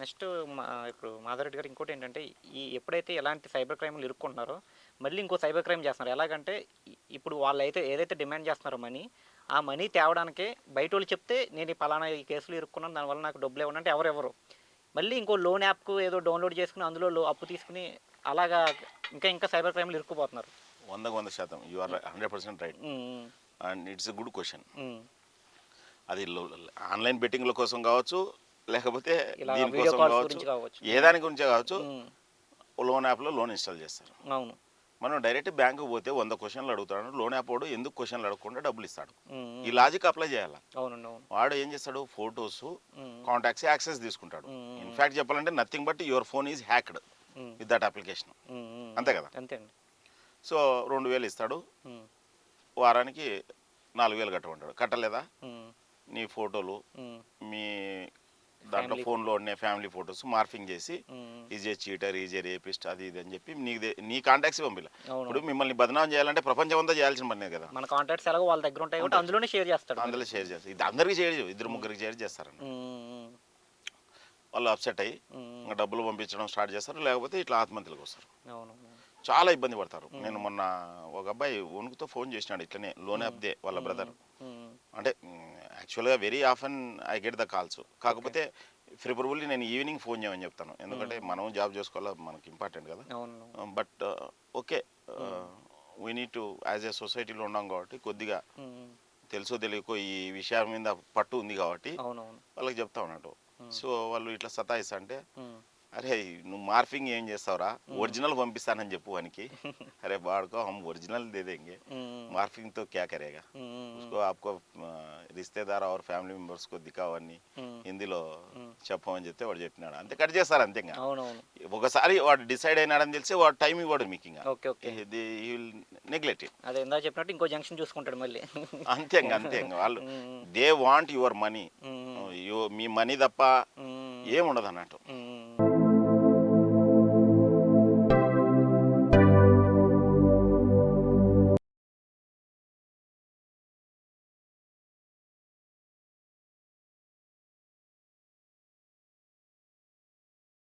Next ఇప్పుడు మాధవరెడ్డి గారు ఇంకోటేంటంటే, ఎప్పుడైతే ఎలాంటి సైబర్ క్రైమ్‌లు ఇరుక్కుంటున్నారో, మళ్ళీ ఇంకో సైబర్ క్రైమ్ చేస్తున్నారు. ఎలాగంటే, ఇప్పుడు వాళ్ళైతే ఏదైతే డిమాండ్ చేస్తున్నారో మనీ, ఆ మనీ తేవడానికే బయటోళ్ళు చెప్తే, నేను ఈ పలానా ఈ కేసులో ఇరుక్కున్నాను, దానివల్ల నాకు డబ్బులు ఇవ్వండి అంటే ఎవరు ఇవ్వరు. మళ్ళీ ఇంకో లోన్ యాప్‌కు ఏదో డౌన్‌లోడ్ చేసుకొని, అందులో అప్పు తీసుకొని, అలాగా ఇంకా సైబర్ క్రైమ్‌లో ఇరుక్కుపోతున్నారు. 100కు 100% యూ ఆర్ హ్మ్. 100% రైట్. హ్మ్. హ్మ్. And it's a good question. హ్మ్. అది ఆన్లైన్ బెట్టింగ్ల కోసం కావచ్చు, లేకపోతే ఇలా వీడియో దీనికోసం కాల్స్ కావచ్చు, గురించి కావచ్చు. ఏ దాని గురించే కావచ్చు. హ్మ్. లోన్ యాప్లో లోన్ ఇన్స్టాల్ చేస్తారు. అవును. మనం డైరెక్ట్ బ్యాంకుకి పోతే 100 క్వశ్చన్లు అడుగుతాడు. లోన్ యాప్ వాడు ఎందుకు క్వశ్చన్లు అడగకుండా డబ్బులు ఇస్తాడు. హ్మ్. ఈ హ్మ్. లాజిక్ అప్లై చేయాలి. అవునండి. అవును. వాడు ఏం చేస్తాడు, ఫొటోస్, హ్మ్. కాంటాక్ట్స్, యాక్సెస్ తీసుకుంటాడు. హ్మ్. హ్మ్. ఇన్ఫ్యాక్ట్ చెప్పాలంటే nothing but your phone is hacked hmm. With that application. Hmm. Hmm. అంతే హ్మ్. కదా. అంతే అండి. సో 2000 ఇస్తాడు, హ్మ్. వారానికి 4000 కట్టమంటాడు. కట్టలేదా, హ్మ్. నీ ఫోటోలు, హ్మ్. మీ దాంట్లో ఫ్యామిలీ ఫోన్లో ఉండే ఫ్యామిలీ ఫొటోస్ మార్ఫింగ్ చేసి హ్మ్. Is a cheater, is a rapist, అది ఇది అని చెప్పి నీ కాంటాక్ట్స్ పంపిల్ల. ఇప్పుడు అవునవును. మిమ్మల్ని బదనాం చేయాలంటే ప్రపంచం అంతా చేయాల్సిన పనే కదా. మన కాంటాక్ట్స్ ఎలాగో వాళ్ళ దగ్గర ఉంటాయి కాబట్టి ఉంటాయి, అందులోనే షేర్ చేస్తాడు మరి. అందులో షేర్ చేస్తారు. ఇది అందరికీ షేర్ చేయవు, ఇద్దరు హ్మ్. ముగ్గురికి షేర్ చేస్తారన్నట్టు. హ్మ్. వాళ్ళు అప్సెట్ అయ్యి హ్మ్. ఇంకా డబ్బులు పంపించడం స్టార్ట్ చేస్తారు, లేకపోతే ఇట్లా ఆత్మహత్యలకు వస్తారు. అవునవును. చాలా ఇబ్బంది పడతారు. నేను హ్మ్. మొన్న ఒక అబ్బాయి వణుకుతో ఫోన్ చేసినాడు ఇట్లనే, లోన్ హ్మ్. యాప్దే వాళ్ళ హ్మ్. బ్రదర్. హ్మ్. అంటే యాక్చువల్గా very often I get the calls. Okay. కాకపోతే ప్రిఫరబుల్లీ నేను ఈవినింగ్ ఫోన్ చేయమని చెప్తాను, ఎందుకంటే హ్మ్. మనం జాబ్ చేసుకోవాలా, మనకి ఇంపార్టెంట్ కదా. అవును. బట్ ఓకే, హ్మ్. We need to as a సొసైటీలో ఉన్నాం కాబట్టి కొద్దిగా హ్మ్. తెలుసో తెలియకో ఈ విషయం మీద పట్టు ఉంది కాబట్టి అవునవును. వాళ్ళకి చెప్తా ఉన్నట్టు. హ్మ్. సో వాళ్ళు ఇట్లా సతాయిస్తా అంటే, హ్మ్. అరే నువ్వు మార్ఫింగ్ ఏం చేస్తావురా, హ్మ్. ఒరిజినల్ పంపిస్తానని చెప్పు వానికి. అరే బాడుకో హమ్ ఒరిజినల్ దే देंगे, హ్మ్. మార్ఫింగ్ తో క్యా కరేగా, హ్మ్. उसको आपको रिश्तेदार और ఫ్యామిలీ మెంబర్స్ కు దికావని హ్మ్. హిందీలో హ్మ్. చెప్పమని చెప్తే వాడు చెప్పినాడు, అంతే కట్ చేస్తారు అంతే. ఇంకా అవునవును. ఒకసారి వాడు డిసైడ్ అయినాడని తెలిసి వాడు టైం ఇవ్వడు మీకు, ఇంకా okay. Okay. Will neglect it. అదే ఇందాక చెప్పినట్టు ఇంకో జంక్షన్ చూసుకుంటాడు మళ్ళీ. అంతే ఇంక వాళ్ళు హ్మ్. They want your money. హ్మ్. మీ మనీ తప్ప హ్మ్. ఏముండదు అన్నట్టు. హ్మ్.